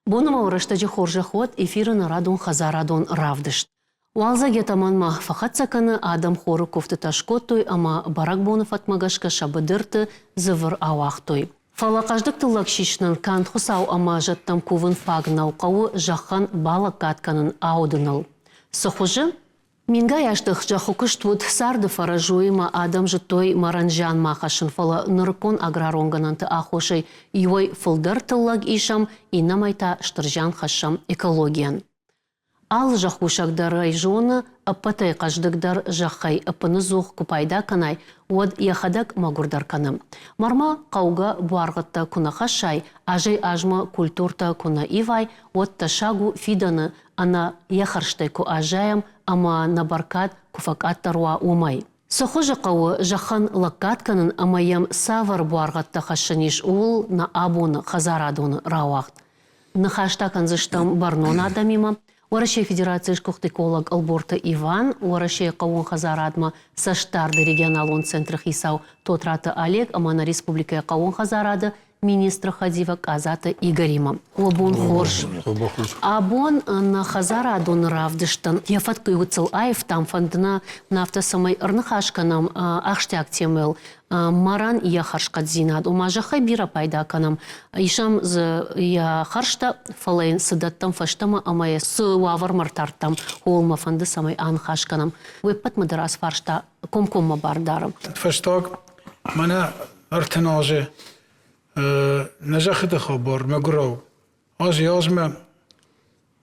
Бонама урыштажы хоржахот эфирын радон хазарадон равдышт. Уалза гетаманма фахатсаканы адам хоры кофты ташкоттой, ама барак боны фатмагашка шабыдырты зывыр ауақтой. Фалақаждық тыллак шишнын кант хусау ама жаттам кувын фаг науқауы жақхан балак катканын аудыныл. Сохужы? Минга яштых жахукыштвуд сарды фаражуима адам жытой маранжан махашын фала ныркон аграронгананты ахошей юой фылдар тыллаг ишам инамайта штыржан хашам экологиян. Ал жахушагдар райжоны аппатай каждыгдар жахай аппаны зух купайда канай уад яхадак магурдар каным. Марма қауға буарғытта куна хашай, ажай ажма культурта куна ивай, уад ташагу фиданы ана яхарштайку ажаям, ама набаркат куфакаттаруа умай. Сохожа қауы жахан лаккатканын амаям савар буарғатта хашаниш ул на абуны хазарадуны рауақт. Нахаштакан зыштам барнон адамима, Уарашей Федерации шкухты эколог Алборта Иван, Уарашей Каун Хазарадма Саштарды регионалон центрах Исау Тотрата Олег, Амана Республика Каун Хазарада, министра Хадива Казата Игорима. Обон хорш. Абон на Хазарадон равдыштан. Яфатка юцел айф там фандна нафта самай арнахашканам ахштяк темел. Маран я харшкадзинад. Умажахай бира пайдаканам. Ишам з я харшта фалейн садаттам фаштама амая с уавар мартартам. Холма фанды самай анхашканам. Вепат мадарас фаршта комкома бардарам. Фаштаг мана артенаже نجاخت خبر مقرو آزما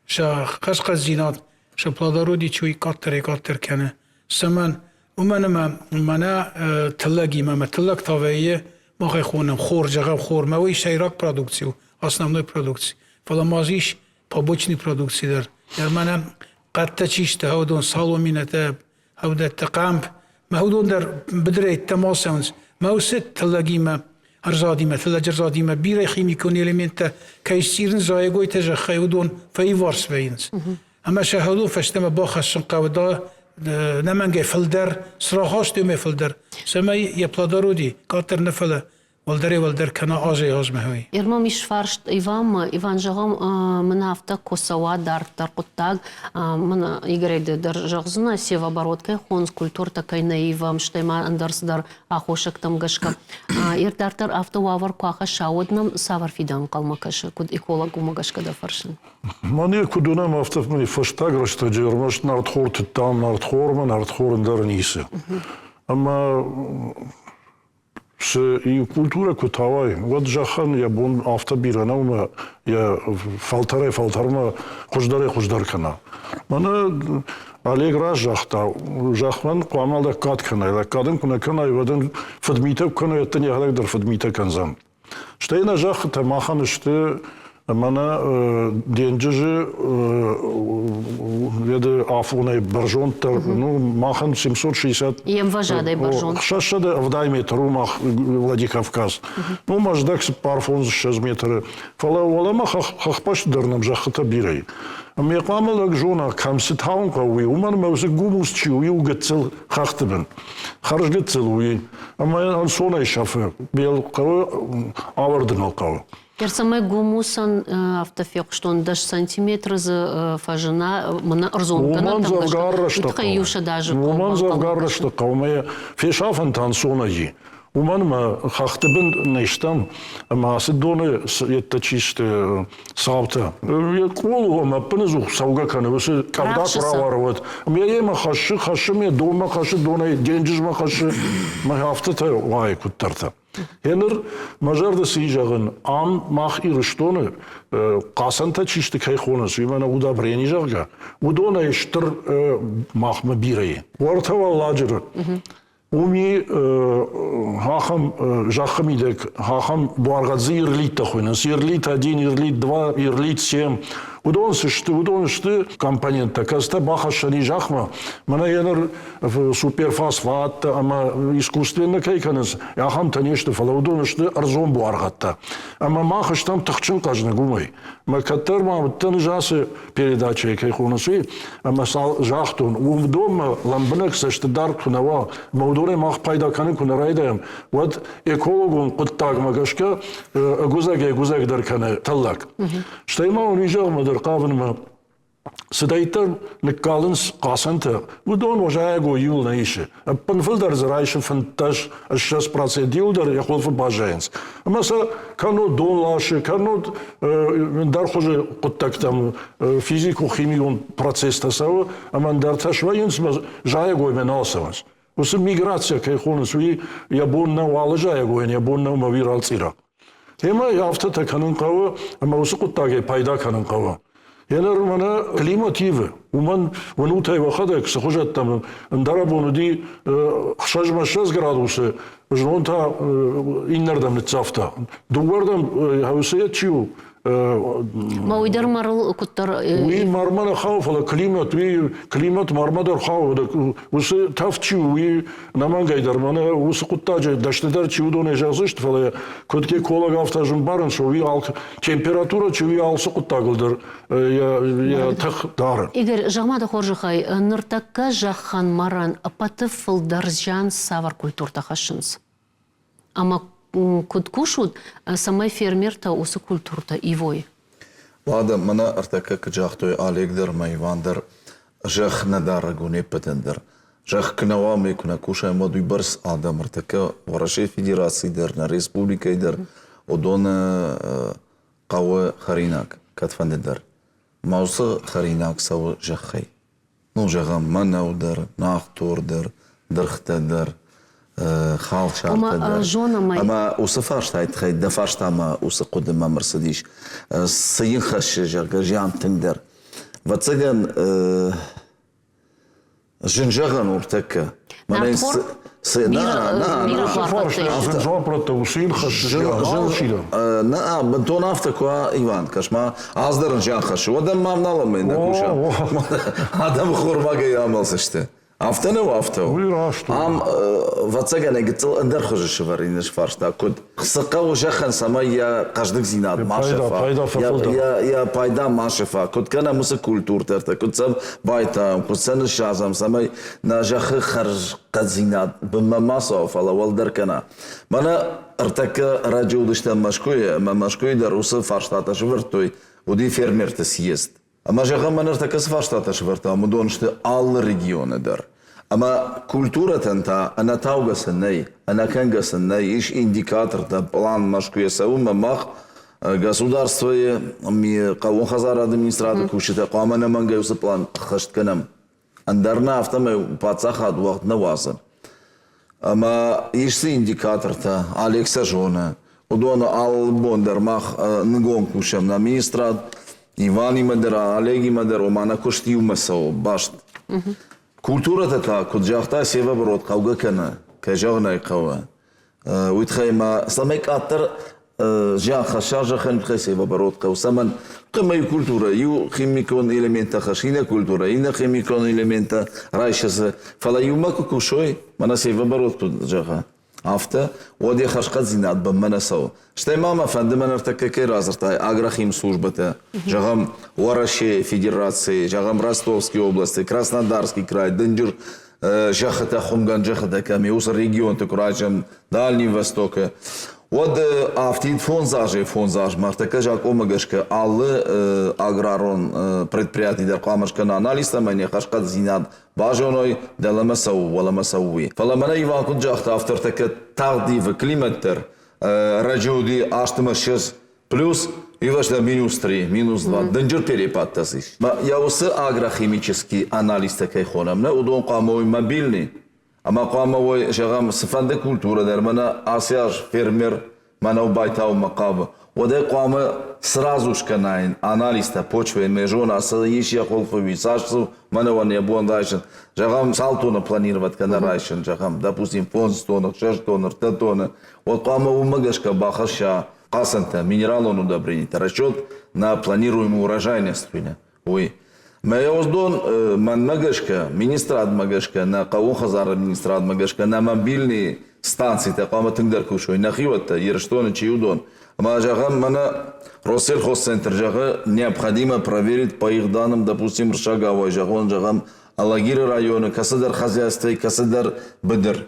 شا خشق زینات شا پلادارودی چوی کاتر کنه سمن ومن ما منا تلاقي ما تلاق طبيعية ما خي خونم خور جغب خور ما وي شيراك برودكسيو основной продукции فلا مازيش побочный продукции در منا قد تشيشت هودون سالومينة هودا تقامب ما هودون در بدري تماسونز ما وست تلاقي ما أرزاديمة ثلاجة بيرة خيميكون إليمنتا كيسيرن زايقوي تجا خيودون فايفارس بينز أما شاهدون فاشتما باخش شنقاودا نمانجي فلدر سراخاش دومي فلدر سما يبلادارودي كاتر نفلا والدر كنا آجي مهوي إرما مش فارشت إيفان جغم من هفته كوسوا دار قطاق من يقريد در جغزنا سيوا بارودكي خونس كولتور تكاي نايفا مشتما اندرس در آخوشك تم غشكا إر دار هفته وافر كواخا شاودنم سافر فيدان قلمكاش كود إيكولوج ومغشكا دا فرشن ماني كودونام هفته مني فشتاق رشتا جيرماش نارد خور تتام نارد خور اندر نيسي أما и культура кутавай. Вот жахан я бун автобиранаума я фалтарма хождар кана. Мана Олег раз жахта жахман қамалда кат кана. Кадын куна кана и вадын фадмитов кана это не халак дар фадмита канзам. Штейна жахта махан ште мана денджи веде афуной баржонтер ну махан 760 ем важадай баржон шашада в дайметр румах Владикавказ ну маждак парфон 6 метры фала валама хахпаш дарнам жахта бирай ами қамалак жона камситаун қауи уман маусы гумус чиуи угатсел хахтыбын харжгатсел уи ама сонай шафы бел қауи авардын алқауи Керсамай гумусан автофек, что он даже сантиметр за фажина, мана арзонтана там даже. Уман завгаррашта каумая фешафан тансонаги. Уман ма хахтыбын нештам маасы доны это чисто савта. Я колу ма пынызу сауга каны высы кавда праварват. Я ема хашы ме дома хашы доны денжижма хашы ма хафтата вай куттарта. Хенер мажарда сижагын ам мах ирштоны қасанта чишты кайхонас имана удобрение жага удона иштыр мах мабирай вартава ладжер уми хахам жахамидек хахам буаргадзи ирлит тахойна ирлит 1 ирлит 2 ирлит 7 удон шты компонент каста баха шани жахма мана янер суперфосфат ама искусственно кейканес яхам танешты фала удон шты арзон буаргатта ама махаш там тахчин кажны гумай макатар ма тан жасы передача кейхунасы ама сал жахтун удом ламбнак сашты дар кунава мавдуре мах пайда канын кунарайдаем вот экологун куттаг магашка гузаг дар кана таллак штайма унижал در قابل ما سدایتر نکالنس قاسنته و دون وجای گویول نیشه. پنفل در زرایش فنتاش اشتاس پراسیدیل در یخول فباجینس. مثلا کانو دون لاشه کانو در خوش قطعتم فیزیک و خیمیون پروسس تساو اما در تشویینس جای گوی مناسبش. واسه میگراتیا که خونسوی یابون نوال جای گوین یابون نو مویرال سیرا. هما یافته تکنن قوا اما واسه قطعه پیدا کنن قوا. یعنی رومانه کلیماتیوه. ومن ونوتای وقتی که سخوجت تام اندرابونو دی خشاج مشاز گرادوسه جنون تا این نردم نتزافتا. دوباره هاوسیه چیو ما ويدر مرل كتر وي مرمنا خاوف على كلمات مرمدر خاوف وس تفتشي وي نمان قيدر منا وس قطاج دشتدر چيو دون اجازشت فلا كدكي كولا غافتاجن بارن شو وي ал температура چو وي ал سقطاغلدر يا تخ دار Игорь жагмада хоржихай ныртакка жахан маран апатыфыл даржан савар культурта хашынс. Ама куткушут самай фермерта усы культурта ивой. Вада мана артака кджахтой алегдер майвандер жах надар гуне петендер. Жах кнавами куна куша модуй барс адам артака вараше федерации дер на республика дер одон قوة خريناك كتفندر موسى خريناك سو جخي نو جغم منو در ناختور در ختدر خال شارت در اما وصفاش تايت خي دفاش تاما وص قدما مرسديش سين خش جرجان تندر واتسجن جنجغن ورتكا نا بنتون افتكوا ايوان كشما ازدر جان خش ودم ما نالم من كوشا ادم خورما يعمل سشته افتنا وافتو ام واتسجن قلت اندر خرج شفرين شفارشتا كود قسقه وجخن سمايا قشدك زينات ما شفا يا بايدا ما شفا كود كان مس كولتور ترتا كود سب بايتا كود سن شازم سماي ناجخ خرج قد زينات بما ما صوف على والدر كنا مانا ارتكا راجو دشتا مشكويه ما مشكوي در وصف فارشتا شفرتوي ودي فيرمر تسيست اما جغا من ارتكا فارشتا شفرتا مدونشت all ريجيون در اما كولتورة تنتا انا تاوغا سناي انا كانغا سناي ايش индикатор та план машкуя саума мах государство ми قوون خزار администрация кушита قامنا منغا يوس план خشت كنم اندرنا افتما пацахат وقت навасан اما ايش индикатор та Алекса Жона удона ал бондер мах нгон кушам на министрат Ивани Мадера Олеги Мадера мана коштиу масо башт Культурата та куджахта сева брод кауга кана кажагнай кава ويتخيما سميك أتر جا خشاجة خن خسيبا برود قو سمن قمة كولتورا يو خيميكون إليمنتا خشينا كولتورا إنا خيميكون إليمنتا رايشز فلا يوماكو كوشوي منا سيبا برود كوجاها afta ودي خشقت زينات بمنا سو شتي ماما فندم ارتككي разртай агрохим службата жагам Вараши федерации жагам Ростовской области Краснодарский край Дынджир жахата хумган жахата камиус регион тукрачем Дальний Восток вот автит фонзаж мартака жакома гашка аллы аграрон предприятий дар камашка на анализ тамане хашқат зинат бажоной даламасау валамасауи фаламана иван куджахта автортака тагдив климаттер раджуди аштмашыз плюс и ваша минус 3, минус 2. Дынджир перепад тасиш. Я усы агрохимический анализ такой хонам. На удон камовый мобильный. Ама камовый жагам сфанде культура дермана асяж фермер мана убайтау макаба. Оде кама сразу шканайн анализ-то почвы межона асаиш я холфови сашсу мана ван я буан дайшен. Жагам салтона планировать кана райшен жагам. Допустим фон стонах, 6 тоннах, 3 тонны. Вот камовый магашка бахаша Касанта, минералон удобрений, расчет на планируемую урожайность. Ой. Маяоздон Магашка, министр Магашка, на Каун Хазара министр Магашка, на мобильные станции, такая Тындеркушой, на Хивата, Ерштон и Чиудон. Мажагам мана Россельхозцентр жага необходимо проверить по их данным, допустим, Ршаговой, Жагон, Жагам, Алагиры района, Касадар хозяйство и Касадар Бедр.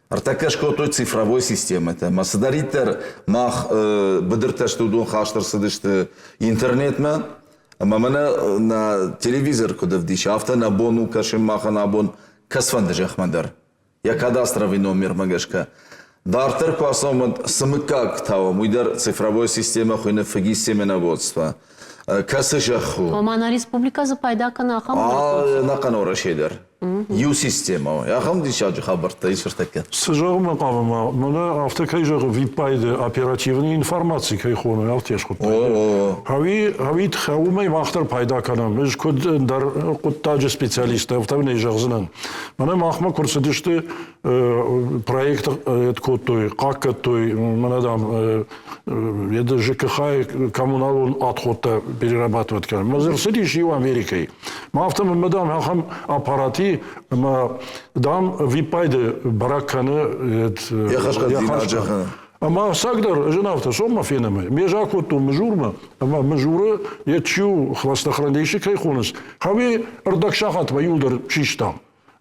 Артакашко той цифровой системы. Это Масадаритер мах Бедр тештудун хаштар садышты интернетма. Мамана на телевизор куда вдиш, авто на бону кашим маха на бон касфанды жахмадар. Я кадастровый номер магашка. Дартер квасомат самыкак того, муйдар цифровой система хуйна фаги семеноводства. Касы жаху. Омана республика за пайда канахам. На канора шедер. Ю система. Я хам дишаджи хабарта ишвертаке. Сжагма кавма, мана автокайжа випайды оперативной информации кайхону алтешку. Хавит хаумай махтар пайда канам. Мэж код дар код таджи специалиста автовный жагзынан. Мана махма курсадышты проект код той, как той, манадам это ЖКХ коммунал отхода перерабатывать канам. Мазер сидишь в Америке. Мафтам мадам хам аппарати ما دام ویپاید برکانه یا خشکازی اما ساقدر جنابته شو ما فينا ميجا كنتو مجورما اما مجورة يتشيو خلاص تخرنديشي كي خونس هاوي اردك شاخات بيولدر شيشتام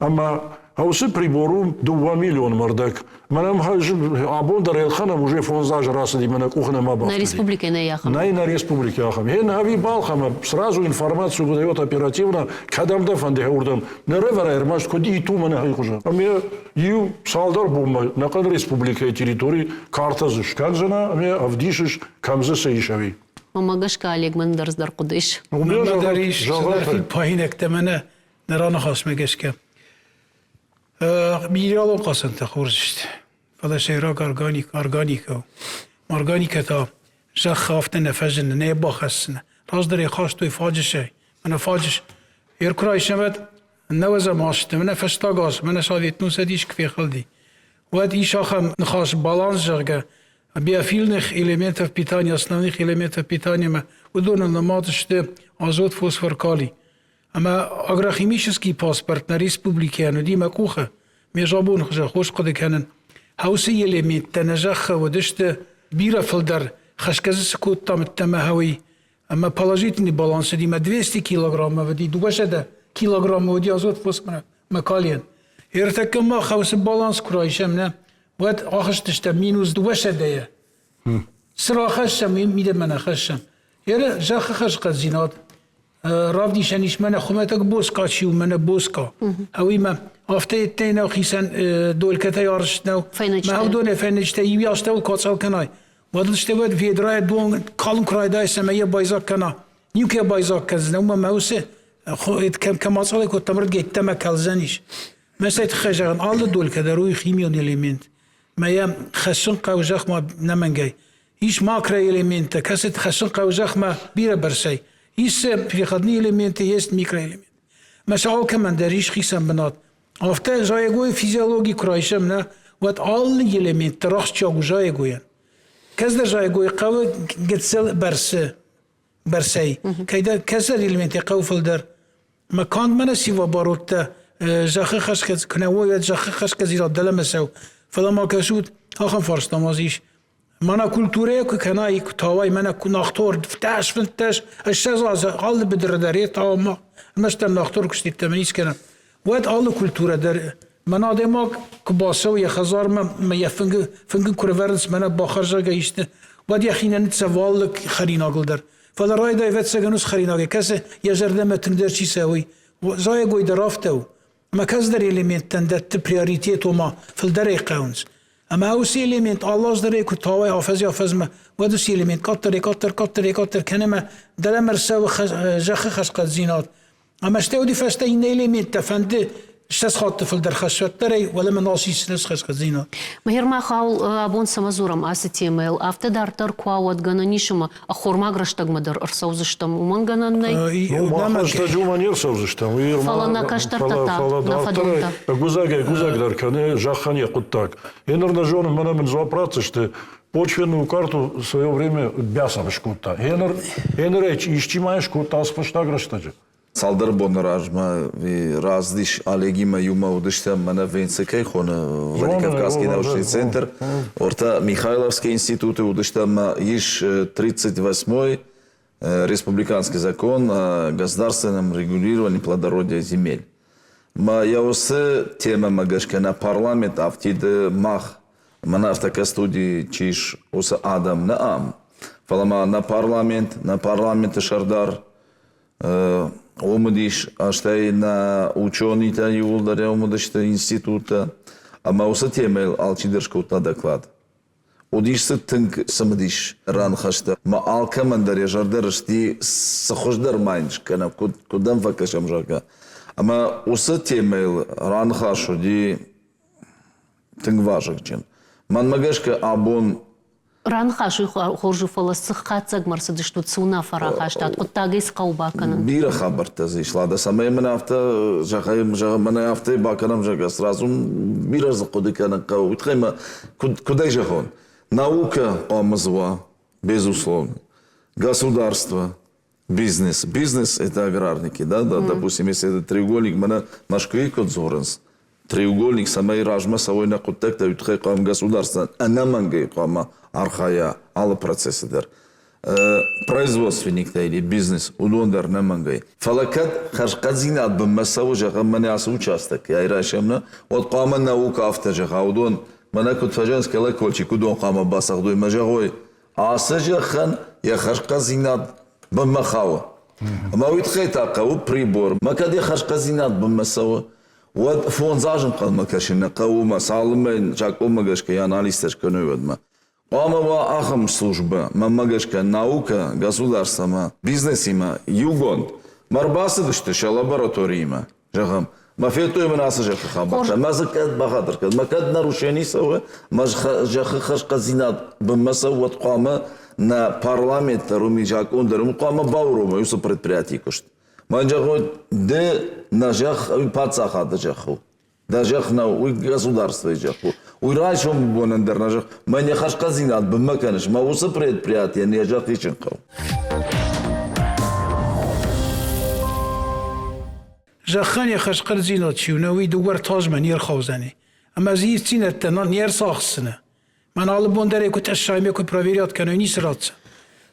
اما هاوسي بريبورو 2 مليون مردك منام هاج عبون در الخانة موجي فونزاج راس دي منك اخنا ما بافتدي. На республике не яхам. На республике яхам. Хен хави балхама сразу информацию выдает оперативно, когда мдафанде урдам. Не ревера эрмаш коди и ту мене хайхужа. А мне ю салдар бумма на кад республике территории карта зышканжана, а мне авдишиш камзы сейшави. Магашка Олег Мендерсдар Кудыш. مداریش در فیل پایین اکتمنه نران خواست مگشکم بیریالو قاسنت خورشت فلا شیراک ارگانیکا تا جا خافت نفجن نه باخستن راز داری خواست توی فاجشه من فاجش یرکرای شمد نوزه ماشته من فشتا گاز من شادیت نوسه دیش کفی خلدی وقت ایش آخم نخواست بالانس جرگه биофильных элементов питания, основных элементов питания мы удобно наматываем азот, фосфор, калий. Ама агрохимический паспорт на республике, ну дима куха, межабун хожа хош куда канен. Хауси элемент тенажаха водиште бира филдер хашказы скут там тамахави. Ама положительный баланс дима 200 килограмм, води 200 килограмм води азот, фосфор, макалиен. Иртакам ма хауси баланс курайшем не. وقت آخرش تشته مینوز 200 دیه سر آخرش میده من آخرشم یه جاخه خش قد زیناد راف دیشنیش من خمتک بوسکا چیو من بوسکا هوی ما آفته تینا خیسن دول کتا یارش نو ما هو دونه فنشته یوی آشته و کاتسال کنای ودلشته بود ویدرای دون کالم کرای دای سمیه بایزاک کنا نیوکه بایزاک کز نو ما موسه کماتسالی که تمرد گیت تمه کلزنیش مثلا تخجرن آل دول کتا روی خیمیون الیمنت ما يا خشن قوجخ ما نمنجي إيش ماكرا إليمنت كاسة خشن قوجخ ما بيرا برسي إيش في خدني إليمنت يست ميكرا إليمنت ما شاء كمان دريش خيسان بنات أفتا جاي جوي فيزيولوجي كرايشمنا وات all إليمنت تراخ تشاو جاي جويان كذا جاي جوي قوي جتسل برسي كيدا كسر إليمنت قوي فلدر ما كان من سيوا باروتا جاخ خشكز كناوي جاخ خشكز يراد دلمسو فلما كشود آخر فرست نمازیش منا کلتوره که کنایی تاوای منا ناختور فتاش الشاز از آل بدرداری تاو ما مشتر ناختور کشتی تمنیز کنم وقت آل کلتوره در منا دماغ کباسه و یخزار ما یفنگ کرورنس منا باخرجا گیشته وقت یخینه نتسوال خریناگل در فلا رای دای وقت سگنوس خریناگل کسی یجرده متن در چی سوی زای گوی درافته ما كازدر إليمنت تندت بريوريتيت وما في الدري قاونز أما هو سي إليمنت الله زدري كتاوي حافظ ما ودو سي إليمنت كتر كنما دلمر سو جخ خشقت زينات أما اشتاودي فاشتاين إليمنت تفند شتاس خاطر في الدر خشوت دري ولا من ناسي سنس خشقت زينات مهر ما خاول أبون سمازورم أستيميل أفت دارتر كواوت غنانيشما أخور ماغرشتاق مدر أرسوزشتم ومن غناني ما خشتاجو من يرسوزشتم فلنا كشترتتا نفدونتا гузаг дар кане жахан я куттак. Енер на жон мана мен запратышты. почвенную карту в свое время бясам шкута. Хенреч ищимай шкута аспаштаграштаджа. Салдар бонражма и раздиш Олегима Юма удышта мана Венцекейхона Владикавказский научный центр. Орта Михайловский институт удышта иш 38-й республиканский закон о государственном регулировании плодородия земель. Я усе тема магашка на парламент автид мах манавтака студии чиш уса адам на ам. Фалама на парламент шардар омудиш аштай на ученый та юлдаре омудишта института. Ама уса тема алчидершкута доклад. Удишся тынк самдиш ран хашта. Ма алкамандар жардершти сахождар майнш кана кудам вакашам жака. Ама уса темел ран хашу ди тынгважык чен. Ман магашка абон Ранхаши хоржу фала сыхатсаг марсады что цуна фарахаштат оттагис каубаканын. бира хабарта зишлада самая мана авто жахаем мана авто баканам жага сразу бира закудикана кау. Тхайма куда жахон? Наука омазва, безусловно. Государство, бизнес. Бизнес это аграрники, да? Допустим, если это треугольник, мана машкви кодзоренс. Треугольник самой ражма савойна кутекта ютхай кам государство. Анамангай кама архая, ала процессидер. Производственник или бизнес удондар намангай. Фалакат хашказинат бмасаву жаха маняс участок. Я ирашемна. Вот кама наука авто жаха удон. Мана кутфажанский лакольчик удон кама басахдуй мажагой. А сажахан я хашказинат бмахава. Мауитхай такау прибор. Макади хашказинат бмасаву. Вот фон зажим калмакашина каума салмен жакомагашка я аналистер көнөдма. Омава ахам служба, мамагашка наука, государство, бизнесима, югон. Марбасы дышты лабораторияма. Жахам. Мафету именно асажаха хабарта. Мазакат бахадр. Макад нарушений сава. Мажаха хашказинат бмасав вот кама на парламент руми жакон дарум кама баурума юса предприятий кошт. Манжахой де нажах пацаха жаху. Дажах на уй государство жаху. Уй райшом бонандер нажах. Мanya хашказинат бмаканш. Мауса предприятия не жах иченхау. Жаханя хашқарзинат чивнави дугар тажма нир хавзани. Ама зиистинат нир сахсына. Ман албондаре ку ташайме ку проверят кану не сратся.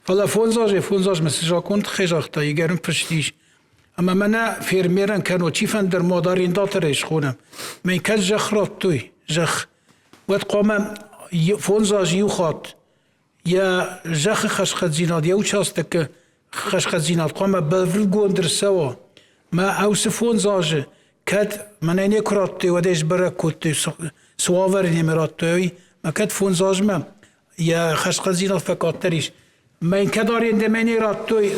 Фала фонзаж месжаконт хежахта игерм престиж. Ама мана фермеран кану чифандер модарин датареш خونم. من کج جخرات توی جخ وقت قام فونزاج یوخات یا جخ خشخزینات یا وچاستک خشخزینات قام بفرل گوندر سوا ما اوس فونزاج کد من اینه کرات توی و دیش برکوت سواور نمیرات توی ما کد فونزاج ما یا خشخزینات فکاتریش ما این کداری اندمانی رات توی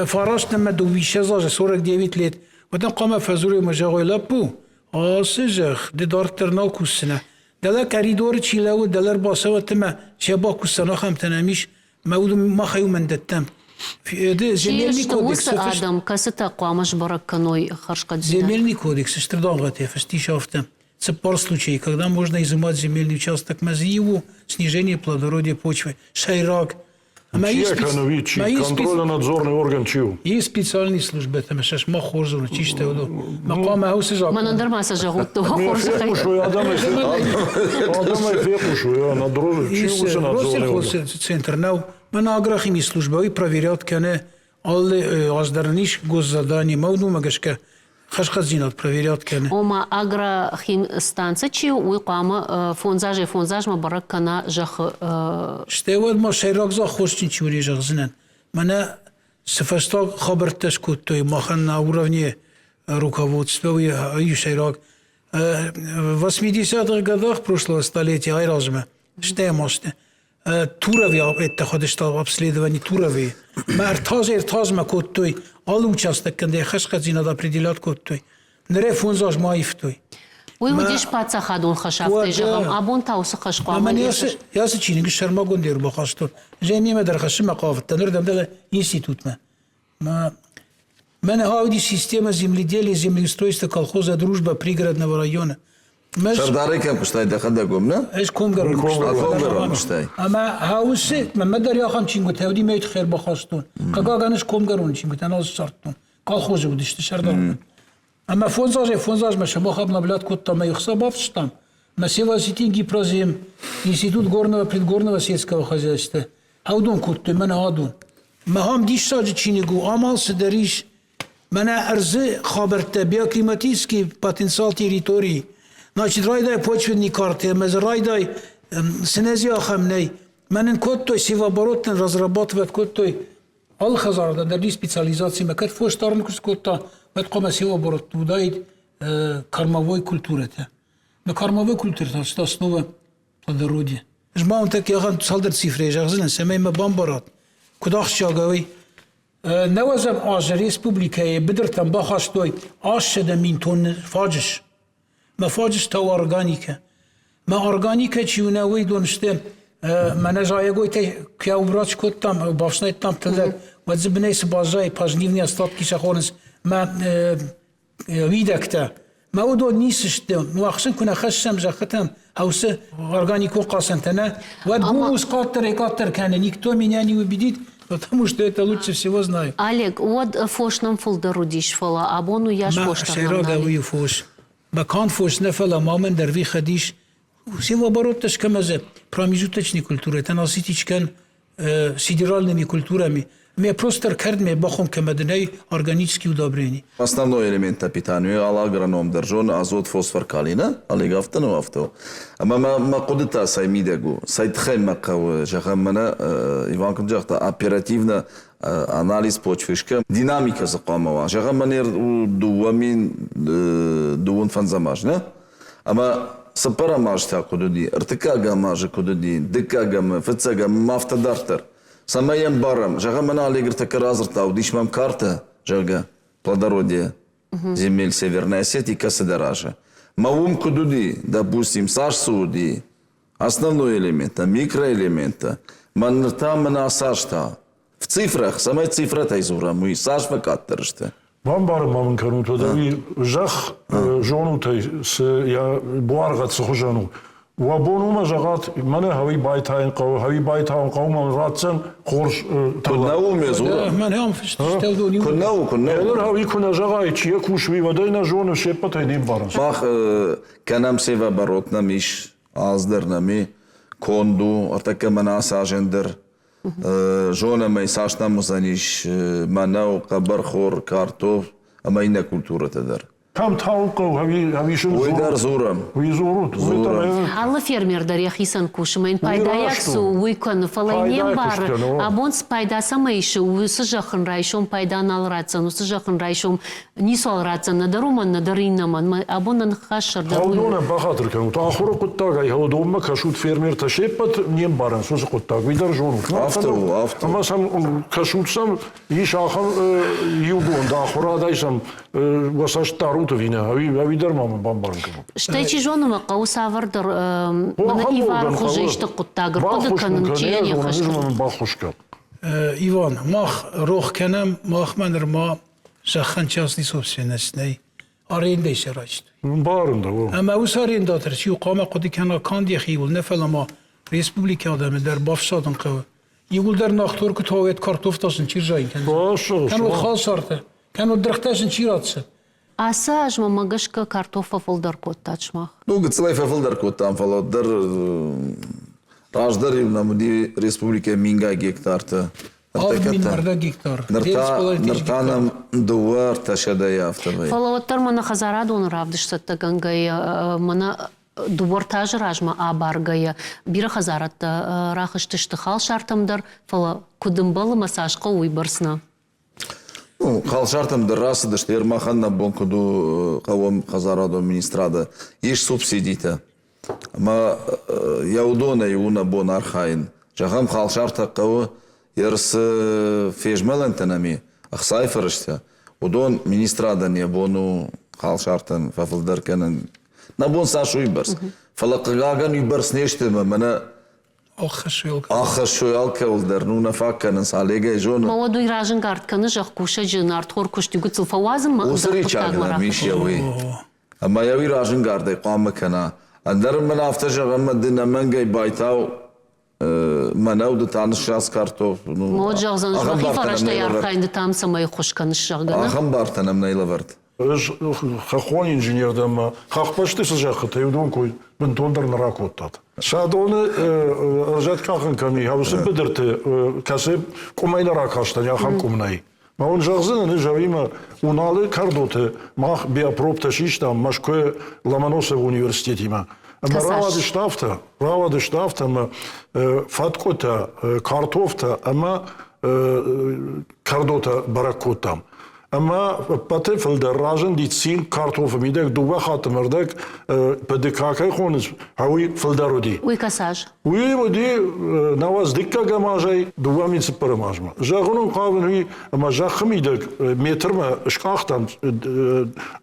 فراش نما دویشه زاج سورک دیویت لید ودن قام فزوری مجاوی لپو آسجخ دار ترنا کوسنه دلار کریدور چیله و دلار باسه و تما شبا کوسنا خم تنمیش مود ما خیو من دتم زميلني كودكس ادم كاستا قامش бараканой харшкадзина. Земельный кодекс Штырдангате фастишафта. Это пара случаев, когда можно изымать земельный участок мазиеву, снижение плодородия почвы, шайрак. Контрольно-надзорный орган чью? Есть специальные службы, там сейчас махорзу, чистое воду. Мақама аусы жак. Манандармаса жагутто хоржа хай. Адамай фепушу, я на дрожжи, чью се надзорный орган? Центр нау, мана агрохимии службы, и проверят, кане, аллы аздарниш госзадание, мауду магашка. Хашказинат проверят кане. Ома агрохим станция чи уйқама фонзаж ма баракана жах. Что вот ма шайрак за хошчин чури жахзинан. Мана сфастаг хабарташ кут той махан на уровне руководства и шайрак. В 80-х годах прошлого столетия айразма. Что я можете? Турави это ходишь обследование турави. Ма иртаз ма кут той. All участок, când e хашказинат определят код той. Нере фонзаж маиф той. Уй удиш паца хадун хашафте жагам абон таус хашқама. Ама я се чининг шарма гондер бахастор. Жеми ме дархаши мaqavat. Танырдам да институт ма. Мене хауди система земледелия, землеустройства колхоза дружба пригородного района. مش شرداري كم كشتاي دخل قمنا ايش كوم قرون كوم كشتاي اما هاوسي ما مدر يا خان چين قلت هودي ميت خير بخاستون قاقانش كوم قرون چين قلت انا شرطون قال خوز ودشت شردار اما فونزاج ما شباب خبنا بلاد كنت ما يخصب بافشتام ما سيوا سيتينجي برازيم институт горного предгорного сельского хозяйства هودون كنت من هادون ما هم ديش ساج چينيگو عمل سدريش منا ارزه خابرته بیا کلیماتیسکی پتانسیل تریتوری значит райдай почвенные карты мы райдай синезия хамней منن код-той севооборотный разрабатывает код-той алхазарда дали специализации мы как фоштарн код-то вот кома севооборот тудает кормовой культуры-то на кормовой культуре что основа плодородия жмаун так я ган салдер цифры жагзын семей мы бамбарат куда хчаговый نوازم آج ریسپوبلیکای بدرتم بخواستوی آش شده مین تون فاجش ما فاجش تا ارگانیکه ما ارگانیکه چیونوی دونشته من جایگوی تی که اوبراچ کتم باشنای تام تله و زبنیس بازای پاجنیونی استاد کیش خونس ما ویدکته ما او دو نیسشته نواخشن کنه خشم جختم هوسه ارگانیکو قاسنتنه و دوموس قاتر کنه نیکتو مینانی و بدید потому что это лучше всего знаю. Олег, вот фошнам фолдеру дишфала, а бону яш фоштам. Шейрада уи фош. Бакан фош нефала мамен дер ви хадиш. Севообороташ камазе промежуточной культуры. Это насытичкан сидеральными культурами. Мы просто кардме бахом камадней органические удобрения. Основной элемент питания ал агроном держон азот фосфор калина, алиг автону авто. Ама ма кодета саймидегу, сайтхем макав жахамана Иван жахта оперативно анализ почвишка, динамика закамава. Жахаманер дуун фанзамаж, не? Ама сапара мажта кодуди, ртикага мажа кодуди, дикага фцага мафтадартер. Самаем барам, жага мана алигр такая разрта, удишмам карта, жага, плодородие, земель Северной Осетии, Касадаража. Маум кудуди, допустим, Саш Суди, основной элемент, микроэлемента, маннерта мана Сашта. В цифрах, самая цифра тайзура, мы Саш вакаттерште. Вам барым мамын кану, тогда ви жах жону тай, я буаргат сухожану. وابونوما جغات من هوي بايتاين قو هوي بايتاين قوم راتسن خورش كناو مزور من هم فشتودوني كناو هوي كنا جغاي تشي كوشوي ودينا جون شيبت هيدين بارن باخ كانام سيفا باروتنا مش ازدرنا مي كوندو اتاك مناس اجندر جونا ما يساشنا مزانيش مناو قبر خور كارتوف اما إنا كولتورة تدر كم تاوقو هوي شو ويدار زورم ويزورут Алла фермердар яхисан кушмайн пайдаяксу уйкон фалайнем бар абонс пайдаса майшы усы жақын райшом пайдан алратсан усы жақын райшом нисол ратсан надаруман надариннаман абонан хашырдар Таудона бахатыр кан таахуру куттагай хаудомма кашут фермер ташепат нем баран сузы куттаг видар жону авто ама сам кашутсам ишахан югон таахурадайсам васаштару вина хаві дармам бамбарн кам. Штайчи жону қау савардар мана ивар хожешті құттагыр құдықанын чене хашкар. Иван, мах рох кенем, мах менер ма жахан частной собственностной аренда шарачт. Барында о. Ама ус арендатор чи қама құды кена канди хиул нефела ма республика адамы дар бафшадын қавы. Игул дар нахтор ку тавет картофтасын чиржайын кен. Башы. Кен ол хал сарты. Кен ол драхтасын чиратсы. Аса ажма магашка картофа фолдар коттачмах. Ну, гцлай фолдар коттам фолдар Раждар на муди республика Минга гектарта. Мингарда гектар. Нартанам дуар ташадая автовай. Фалаваттар мана хазарадон равдышсатта гангай мана дуар тажражма абаргая бира хазаратта рахыштышты хал шартамдар фала кудымбалы масажка уйбарсна. Ну, хал шартамдар расыдышты ермаханна бонкуду кавам хазараду министрада еш субсидита. Ма яудона юна бон архайн. Жахам хал шарта кавы ерсы фежмелентенами ахсай фырышты. Удон министрада не бону хал шартан фафылдар кенен. На бон саш уйбарс. Фалакаган уйбарс нештеме мана Ахыр шуялка улдар нуна факканын салега жона. Маваду иражын гартканы жақ куша жын арт хор кушты гүціл фауазым ма? Усыры чагына миш яуи. أما يوي راجن قاردي قام مكنا أندر من أفتشا غمد دينا منجي بايتاو مناود تانش شاس كارتوف موجه زنجبخي فرشتا يارخاين دتام سماي خوش كانش شغنا أخم بارتنا من إلى خخوان инженер дама хахпашты сжахта юдонкой бентондер наракоттат шадоны ржаткахын ками хавсы бедерте касып комайлара каштан яхан комнай ма он жагзын жавима уналы кардоты мах биопропташишта машкое Ломоносов университетима рава де штафта ма фаткота картофта ама кардота баракотам Ama pate filder rajen die 10 kartoffen middag doe gaat merdek pedikake gewoon is hawi filder odi. Uy kasaj. Uy odi nawaz dikka gamajay doe min se permajma. Jagunun qaven hui ama jach middag meter ma schachtan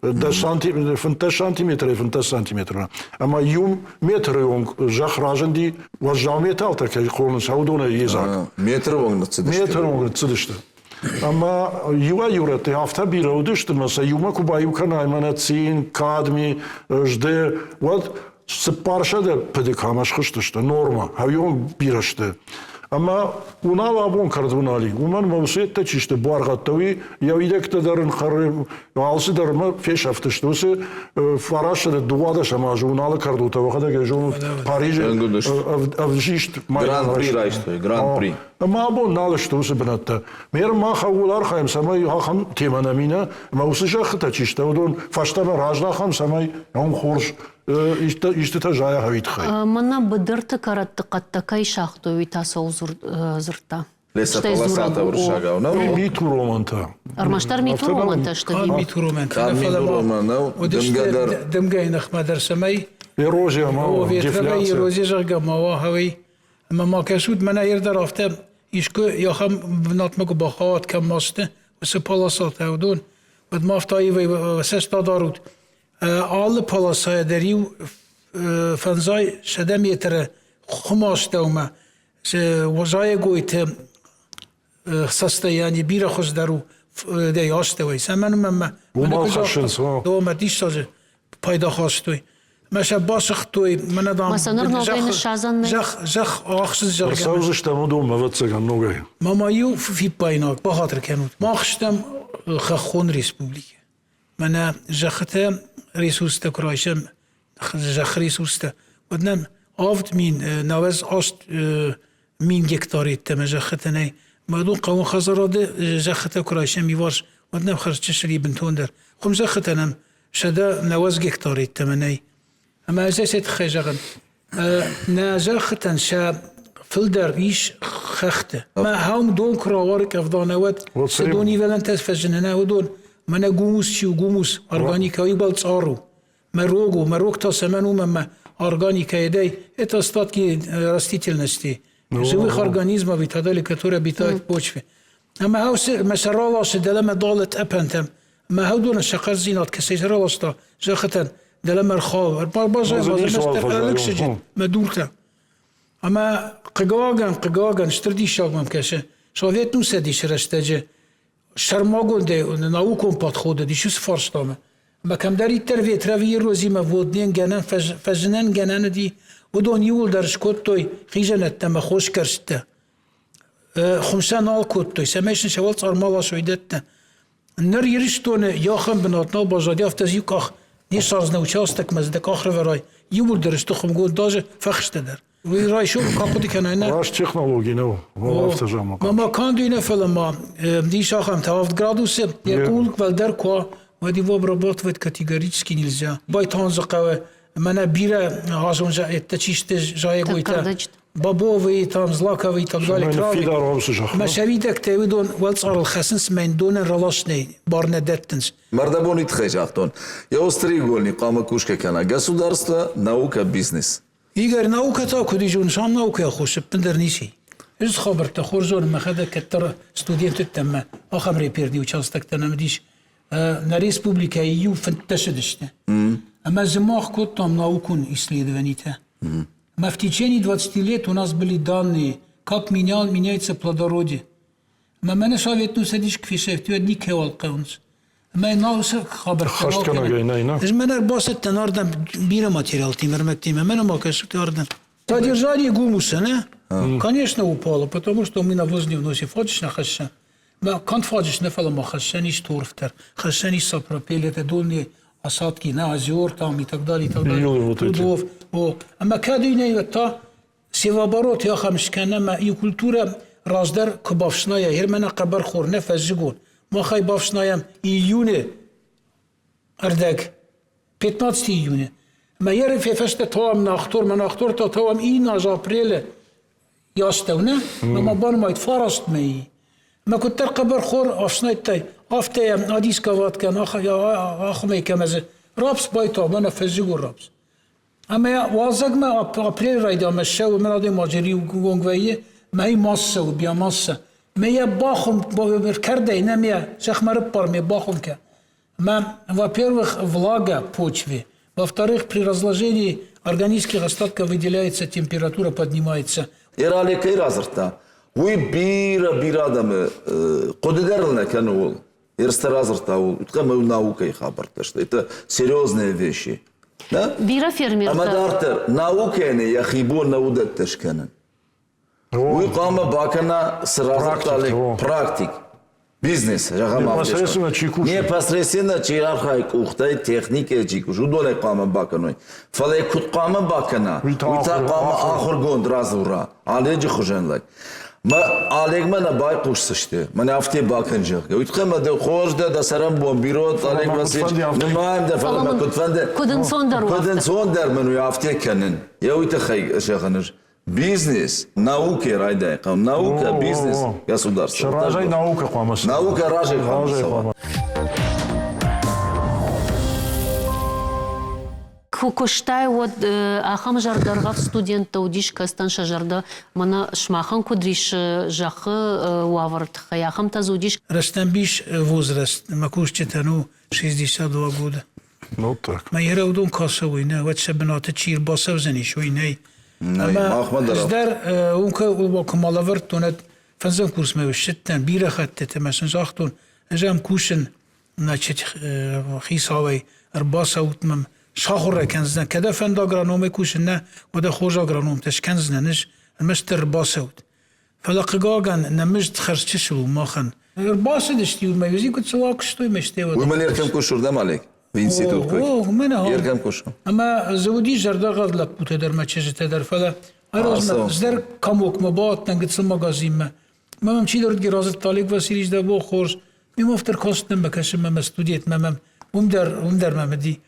10 centimeter. Ama yum meter jong jach rajen die was jametal tak gewoon is houdone yezak. Meter jong dat zedishte. Ama yuva yurate hafta bir oduştu mesela yuma kubayı kanaymanı çin kadmi jde what separşa da pedikamaş kıştı norma hayon birişti ama una labon kardunali uman mevsiyette çişti bu argatavi ya idekte darın xarı alsı darma feş haftıştı faraşa da duvada şamaj unalı karduta vakada gejon Paris avjist Grand Prix raişti Grand Prix ما بون نالش توس بناتا مير ما خولار خايم سماي هاخم تيمانا مينا ما وسجا ختا تشتا ودون فاشتا راجلا خام سماي هم خورش اشتا جايا هويت خاي منا بدرت كرت قتكاي شاختو ويتاسو زرتا لسه полосата вршага она миту романта армаштар миту романта что ميتو رومان دمجاي نخمدر سماي эрозия ما ديفляция эрозия жага ما هوي اما ما كسود منا يردر افته يشكو يخم بناتمكو بخات كم ماسته وس پالاسات هودون بد مافتاي و سستا دارود all پالاسای دریو فنزای شدم يتر خماستوما وزای گویت سسته يعني بير خوش درو دی آستوي سمن مما دو مديش سازه پایدا خواستوي ماشا باشختوي من دام مثلا نوبين شازن زخ آخسز جرگم سازش تمودو موتسگن نوگه ماما يو في بايناك بخاطر كانوت ما خشتم خخون ريسبوبليك من جخته ريسوستا كرايشم جخ ريسوستا ودنم آفت مين نواز آست مين گکتاریت تم جختنی مادون قوم خزراده جخته كرايشم يوارش ودنم خرجش لي بنتون در خم جختنم شدا نواز گکتاریت تمني اما اساس خجغن نازختن شا فلدر ايش خخته ما هم دون كراورك افضانوات سدوني ولن تسفجننا ودون من قوموس شي قوموس اورغانيكا يبل تصارو مروق تا سمنو مما اورغانيكا يدي اتستات كي رستيتلنستي живых организмов بيتادل كتوره بيتات почве اما هاو مسرالاش دلما دالت ابنتم ما هودون شقر زينات كسيرالاستا جختن دلما الخاور بازا مستقلكشجن مدورتا اما قگاغن شتردي شاغمم كشه شوفيت نو سدي شرشتجه شرماگون ده ناوكم подхода دي شو سفارشتامه ما كم داري تروي تروي روزي ما ودين گنن فجنن گنن دي ودون يول درش كوتوي خيجنت تما خوش كرشته خمسان آل كوتوي سميشن شوال صارمالا شويدته نر يرشتون ياخم بناتنا بازادي افتزيو كاخ نيشارز نوچاستك مزدك آخر ورای يول درش تخم گون داجه فخشته در وی رای شو کاخودی کنه نه راش تکنولوژی نه ما كان دينا فيلم دي شاخم تافت градус يقول ولدر كوا ودي وبرابط كاتيجوريسكي нельзя بايتانزقه منه بیره هازونجا اتچیشت جای گویتا بابوی تام زلاکوی تا دالی کراوی مشاویدک تیودون ولصار الخسنس من دون رلاشنی بارندتنس مردبونی تخیجاتون یا استریگولنی قام کوشک کنه گسودارست نаука бизнес Игорь, наука-то, куда же сам наука خوش بندرنيسي. إيش خبرت خورزون ما خذ كتر ستودنت تما آخر بيردي وشاستك تنامديش ناريس بوبليكا يو فنتشدشته. أما زمان كنتم ناукун исследованита. ما в течение 20 лет у нас были данные, как меняется плодородие. ما من شافت نو سديش كفيشة في ودني كوال قونس. ما ناوس خبر خشت کنه گه نه از من باست تناردم بیره ماتریال تیمر مکتیمه من ما кашек тарден содержание гумуса не конечно упало потому что мы на возле вносе фотиш на хашша ما كان فاجش نفل ما خشنيش تورفتر خشنيش سابروبيل это дольные осадки на озер там и так далее трудов اما كادينه это سيвоборот я хамшкана ма и культура раздар кабавшная hermana قبر خور نفزگون ما خای بافشنایم июне اردك 15 июня ما يعرف فشت توام ناختور من اختور تا توام این از اپریل یاستونه ما بان ما يتفارست مي ما كنت قبر خور افشنايت تاي افتي اديس كوات كان اخ مي كمز رابس بايتو انا فزيغو رابس اما وازق ما ابريل رايدا مشاو من هذه ماجري وغونغوي ما هي ماسه وبيا ماسه ما هي باخم كرده نميا شخمر برمي باخم ك ما во-первых влага почве, во-вторых при разложении органических остатков выделяется температура, поднимается. Ирали кей разрта. Уй бира адамы кодедерлне канул. Ерсте разрта ул. Уткама наука и хабарта, что это серьезные вещи. Да? Бира фермер. Амадартер наука не яхибон наудат тешканен. Уй кама бакана сразу практик. Бизнес, непосредственно чирархай кухтай техники чикуш удоле кама баканой. Фале кут кама бакана. Уйта кама ахор гонд разура. Аледжи хуженлай. Ма алегма на бай кушсышты. Мане афте баканжак. Уйткама де хожда да сарам бомбирот алег васич. Немаем да фала кутфанде. Куден сондар. Куден сондар мену афте канен. Я уйта хай шаханыш. Бизнес, наука, райдай, наука, бизнес, государство. Ражай наука, қамас. Наука, ражай, қамас. Куштай вот ахам жардаргав студентта удиш кастан шажарда мана шмахан кудриш жахы уаварт хаяхам тазудиш. Растамбиш возраст, макуш четану 62 года. Ну так. ما يرودون كاسوينا واتشبنات تشير باسوزني شويني. اما ازدر اونك وكمالافرت تونت فنزن كورس ما وشتن بيره خدت تمشن زاختون اجام كوشن ناچت خيساوي ارباسا وتمم شاخور كنزن كدا فند اگرانوم كوشن ودا خوج اگرانوم تشكنزنش المستر باسوت فلقاغان نمجد خرچشلو ماخن ارباسا دشتي ما يزي كنت سواك شتوي مشتي ومن يركم كوشور دم عليك في انستيتوت كوي يركم كوشور اما زودي جردا غدلك بوت در ما چه تدر فلا ارزم زدر كموك مبات نگتسل مغازیم ما ممشي درد گرازت طالق وسيريج ده بو خورش مفتر كاستن بكشم ما استوديت ما ومدر ما مدي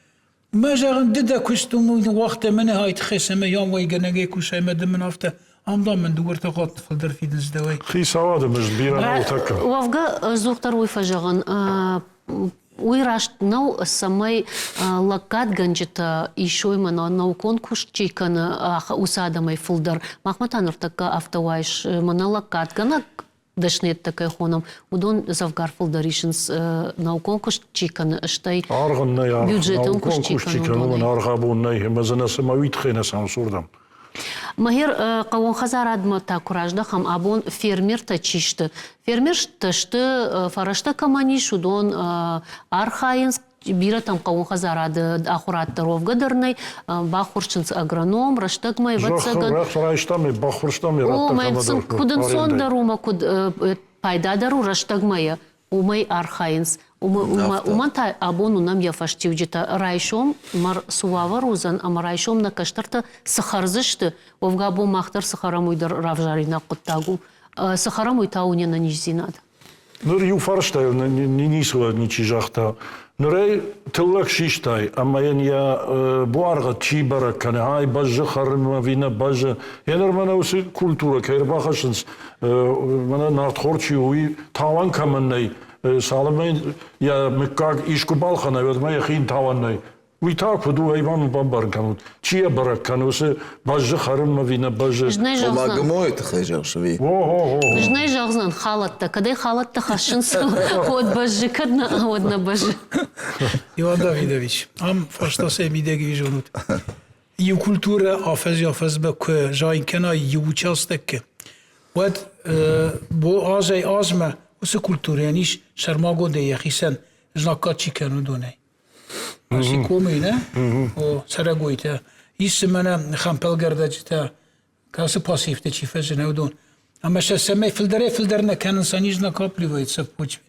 ما جاغن ددا كشتم وقت من هاي تخسم يوم ويغنگي كوشاي مد من هفته امضى من دورت قط فلدر في دزدوي خيساواد مش بيرا وتكا وافغا زوختر ويفجغن уйрашт нау самай лакат ганжита ишой мана наукон кушчикана усадамай фулдар махматанов така автовайш мана лакат гана дашнет такай хонам удон завгар фулдаришинс наукон кушчикана штай бюджетон кушчикана аргабуннай мазана самавит хена сансурдам Махер кавон хазарадма та куражда хам абон фермер та чишты. Фермер ташты фарашта камани шудон архаинс бира там кавон хазарады ахуратты ровгадырнай бахурчынс агроном раштагмай ватсаган. Раштами бахурштами О, майцын кудын сондарума куд пайдадару раштагмая. Умай архаинс. Умантай абону нам яфаштивджита райшом мар суваварузан ама райшом на каштарта сахарзышты овгабо махтар сахарамуйдар равжарина куттагу сахарамуй тауне на нижзинад. Нур юфарштай нисуа ничижахта. Нурей тыллак шиштай ама я буарга чибара канай бажы харма вина бажы янар мана усы культура кайр бахашынс мана нартхорчи уи таван каманнай Саламын я мекаг ишкубал хана ведма я хин таваннай. Уи так поду айван бамбар канут. Чия барак канусы бажы харма вина бажы. Магмо это хайжал шви. Жнай жагзнан халатта. Кадай халатта хашынс от бажы кадна от на бажы. Иван Давидович, ам фаштасе мидеги вижунут. Ю культура афаз бак жайн кена ю участок. Вот бо азай азма وس کلتوریانیش شرماگو ده یخیسن جناكات شي كانوا دوني ماشي كومينة وسرقويته يسمنا خامبل قردجتا كاس باسيف تشي فجنا ودون اما شا سمي فلدرنا كان انساني جناكات بليويت سبوش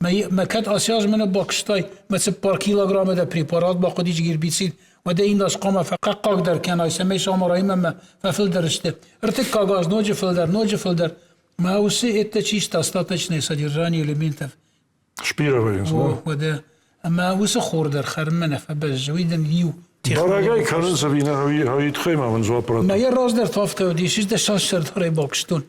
ما كانت اسياج من باكشتاي ما تسبار كيلوغرام ده بريبارات باقي ديج غير بيتسيد وده این داش قامه فقط قدر كان يسمي شامراي ما ففلدرشته ارتك غاز نوجه فلدر ما هو سي اتشيش تاستاتشني سديراني элементов Шпировались, да? وده اما هو سخوردر خرمنا فبز ويدن يو Барагай кажется, هاي تخيمة من زوابرات. ما يراز در طافته ودي شيش ده شاشر داري باكشتون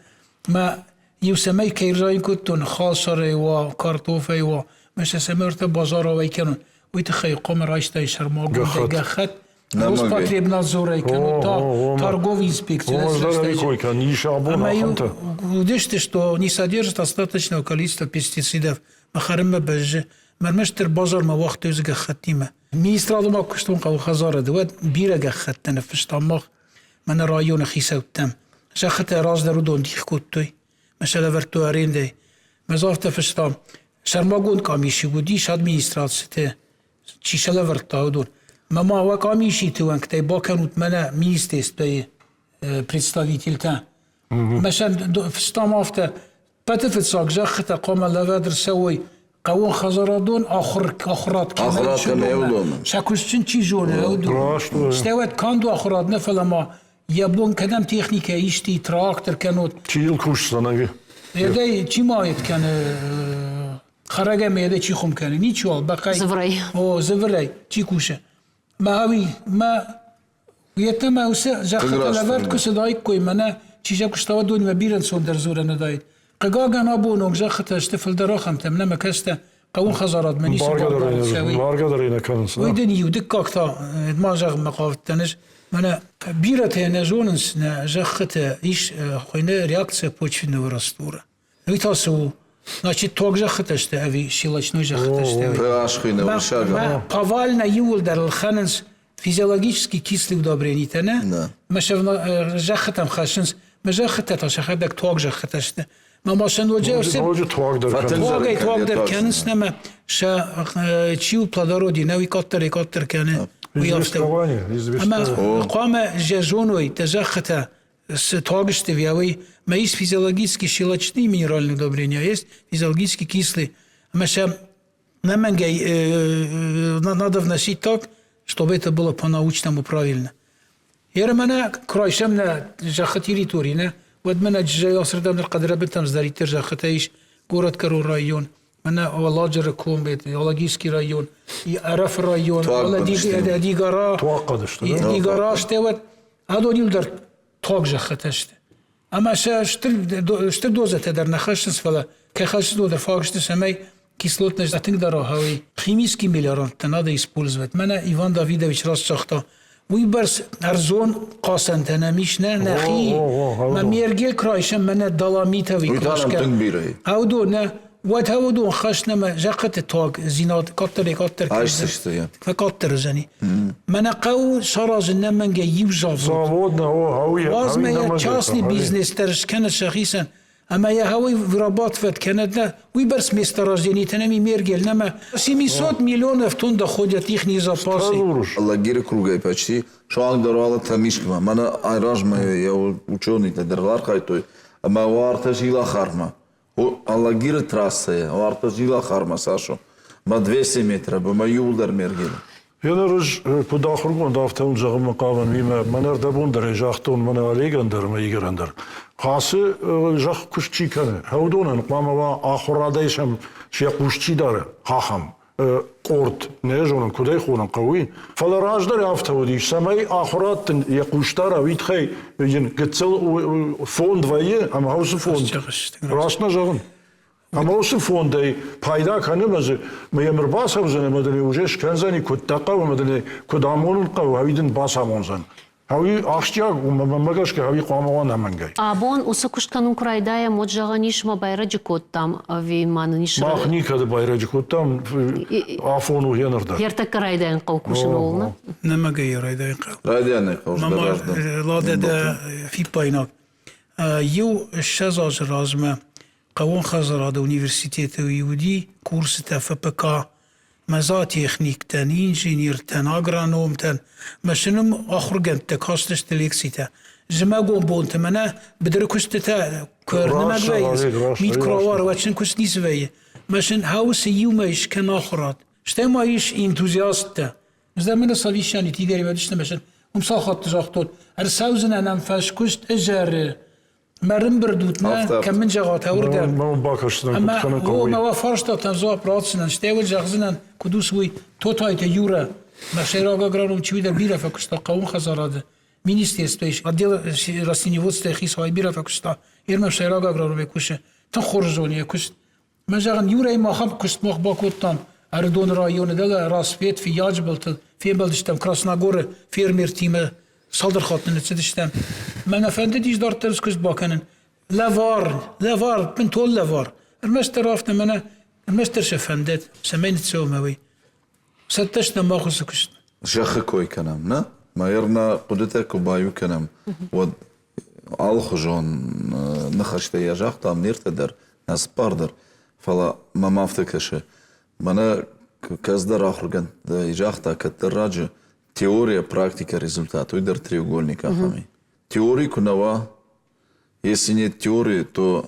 ما يسمي كيرزاين كنتون خاصري و كارتوفي و مش سمرت بازار ويكنون ويتخي قمر عيشتاي شرماغون دقخت روز потребна зора كانوا торговый инспекция. Ama удишьте, что не содержит достаточного количества пестицидов. Махарма бежже. مرمشتر بازار ما وقت يزق ختيمة ميسترادو ما كشتون قو خزارة دوات بيرا ختنا فشتامخ من رايون خيسة وتم شخت راز درو دون ديخ كوتوي مثلا ورتوارين دي مزافت فشتام شرماغون كاميشي ودي شاد ميستراد سته چيشلا ورتاو دون ما هو كاميشي توان كتاي باكن وتمنا ميستيس بي представитель مثلا فشتام افتا بتفت ساق جخت قام لودر سوي قوون خزرادون آخرات كما يودون شاكوشتن چی جونه يودون استوت كاندو آخرات نفل ما يبون كدم تكنيكا يشتي تراكتر كانوت Çiğil kuş sana ki. يدي چی مايت كان خرجة ما يدي چی خم كان نيچوال بقى زفري زفري چی كوشه ما هوي ما يتم اوسه جخت لورد كسداي كوي منا چيجا كشتوا دون ما بيرن سوندر زور ندايت قاقا نابونو جخت اشتفل دراخم تم لما كسته قوون خزارات مني Bargadarıyla kanısı. ويدن يودك كاكتا ما جغ مقافتنش منا بيرت هنا زونس جخت ايش خوينا رياكسيا почвенного раствора ويتاسو значит тог جخت اشته اوي شيلачной جخت اشته Прашхина вышага. повально юлдер الخنس физиологически кислые удобрения тана مشافنا جختم خشنس مجخت تاشخدك توق جخت اشته ما ماشن وجه توقدر كانس نما شا تشيو плодородие نوي كتر كان ويافتو اما قام جازونوي تجخته توقشت вяwy ما есть физиологически щелочные минеральные удобрения есть физиологически кислые اما ша надо вносить так чтобы это было по-научному правильно يرمنا كرايشمنا جخت территории ودمنا جاي أصردم من القدرة بنتم زداري ترجع ختايش كورة كرو رايون منا والله جركم بيت والله جيسكي رايون يعرف رايون والله دي جرا دي جرا اشتوت هذا يقدر توقع ختاشته أما شتر دوزة تقدر نخشش فلا كخشش دوزة فاقشت سمي كيسلوت نجد تقدر هاوي خيميسكي مليارات تنادى يسبولزوت منا إيفان دافيدوفيتش راس شخطه ويبرس أرزون قاسن تناميش نخي ما ميرجل كرايشم من الدلاميتا ويكراشكا هودو وتهودو خشنا ما جاقت التوق زينات كتر عايشتشتيا فكتر زني من قو شراج من جاي يوجف Zavodna o haviye. وازما يا частный بيزنس ترش كانت شخيصا اما يا هوي رباط فت كانت ويبرس месторождение تنامي ميرجل نما 700 миллионов тонн доходят их запасы Лагерь кругай почти шоанг дарвала тамишкма мана айражма я ученый дарлар хайтой ама варта жила харма лагерь трасса варта жила харма сашо ма 200 метра ба юлдар мергел Yalnız bu dağırgın dağıtım zağım maqavan mima manar da bundur jaqtun mana legander ma yigrander. Qası jaq kuşçi kanı. Havdonan qama va axuradaysam şey kuşçi dar qaham. Qort ne jonun kuday xonun qawi. Falarajdar avtodi samay axuratın yaquştara vitxay yin gitsel fond vaye am haus fond. Rasna jağın. Ama olsun fonda payda kanımızı meyemir basamızın madeni ujeş kanzani kuttaqa ve madeni kudamonun qav havidin basamonzan. Havi axtiya magaşka havi qamawan amangay. Абон усы куштканун курайдая моджага нишма байраджи коттам ави маны нишра. Махника да байраджи коттам афону янарда. Ярта карайдайын қаукушын олна. نما جاي رايدين قو رايدين قو ماما لا ده في بايناك يو الشزاج رازمه قوون خزر هذا universitet ويودي كورس تا FPK مزا تكنيكتن إنجينيرتن أغرانومتن مشنم آخر جنت كاستش تليكسيتا زماغون بونت منا بدركستتا كورنما جويز ميكرووار واتشن كوس نيسوي مشن هاوس يوميش كان آخرات شتما إيش إنتوزياستا زمان صليشاني تيدري بدشت مشن ومساخط جاختون أرساوزن أنا مفاش كست أجر مرن بردوتنا كم من جغات هوردا ما باكشتنا أما هو ما وفرشتا تنزوا براتسنا شتاول جغزنا كدوسوي توتايت يورا ما شيراغا غرانوم تشوي در بيرا فكستا قوم خزاراد مينيستير ستيش отдел растениеводства хисвай бира факуста ирма шайрага грану куше тан хоржония куш мажаган юрай махам куст мах бакоттан ардон районы дага распет في яджбалт في балдиштам красногоры фермер тиме салдырхатны цедиштам мен афенди диш дартырс куст баканын лавар من تول لافار المستر عرفنا منا المستر شفندت سمين تسوموي ستشنا ماخذ كشت جخ كوي كلام نا ما يرنا قدتك وبايو كلام ود алхожон нахаште яжах там ниртедер нас пардер фала мамафтекеше мана каздар ахурган яжахта катраджи теория практика результат уйдер треугольника хами теории кунава если нет теории то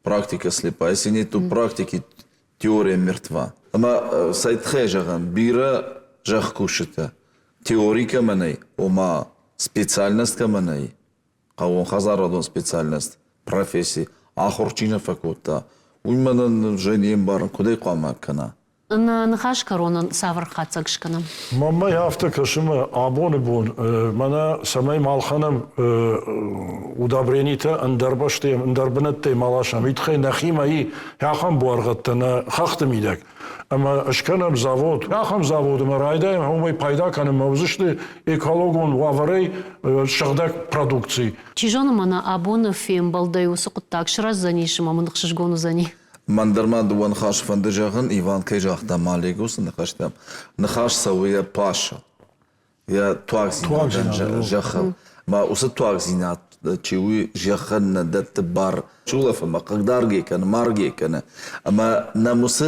практика слепа если нет то практики теория мертва ама сайтхе жаган бира жах кушета теорика манай ома специальность каманай قوون خزاردون специальность профессии آخرچینه فکوتا ویمانن جنیم بارن کدای قامه کنه نخاش کارونن سافر خاطر کنم ماما یافته کشم آبون بون منا سمای مالخانم удобренита اندرباشتیم اندربنته مالاشم ایتخی نخیمایی یاخم بورگتن خخت میدک اما اشکنم زاود یاخم زاود مرایده همه پیدا کنم موزشته اکولوگون وافری شغدک продукции چیجان منا آبون فیم بالدایو سقطاک شراز زنیش ما منخشش گونو زنی مندرما دوان خاش فندجاهن ایوان کی جاخ دمالیگوس نخاشتم نخاش سویه پاشا یا تواکزینات جاخ ما اوس تواکزینات چوی جاخن ندت بار شولا فما قدارگی کن مارگی کن اما ناموس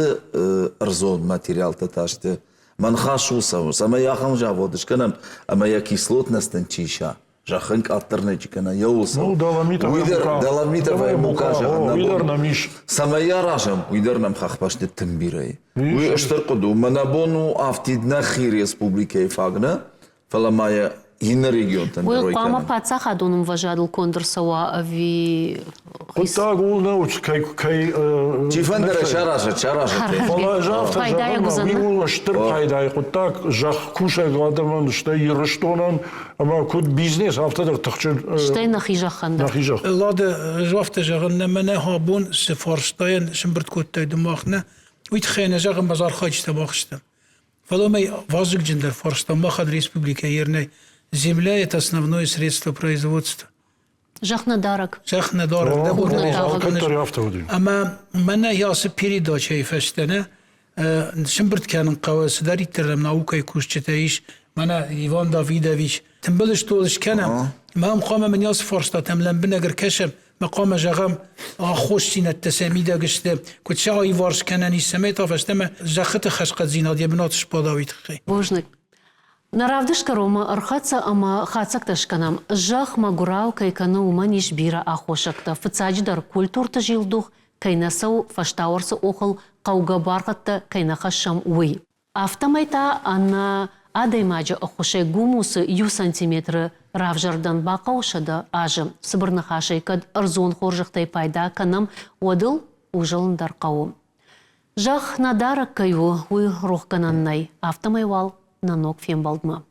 ارزون ماتریال تتاشته من خاش وسوس اما یاخم جاودش کنم اما یا کیسلوت نستنچیشا جاخنك اترنج كنا يوصل دلاميتر وي مكاجا ويدرناميش سمايا راجم ويدرنام خخباش التنبيري وي اشترقدو منابونو افتيدنا خير республикой фагна فلما هنا ريجيون تنبيري وي قام باتسا خدونم وجادل كوندرسوا في قطع قولنا وكي جيفندر شارجة والله جافت جافت اشتر قايداي قطع جاخ كوشا قادم شتي يرشتونن اما كود بيزنس افتر تخشل شتي نخيجا خندر نخيجا لاد جافت جاغن منا هابون سفارشتاين شمبرت كوتاي دماغنا ويتخينا جاغن بازار خاج تباخشتم فلومي вазык جندر форшта махад республика ерней земля это основное средство производства Жахнадарок. Жахнадарок. Ama bana yası передача ifestene şimbrt kanın qavası dar iterem naukay kuşçetaiş bana Ivan Davidovich tembeliş toliş kanam ما مقام من ياس فرصة تملم بنجر كشم مقام جغم خوش سينة تسميدة قشت كنت شاي وارش كانني سميتها فاستما جخت خشقة زينات يبناتش باداويت خي بوجنك نرافدش كروما أرخاتsa أما خاتسك تشكنام جاخ ما جراو كي كانوا منيش بيرا أخوشكتا فتساجدر كولتور تجيلدوخ كي نسو فشتاورس أخل قوغا بارغتا كي نخشم وي أفتميتا أن أدي ماجا أخوشي гумус ю сантиметр равжардан бақаушада ажы сыбырнахашай кад арзон хоржықтай пайда канам одыл ужылындар қауым. Жах надара кайу уй рух кананнай автомайвал нанок фембалдма.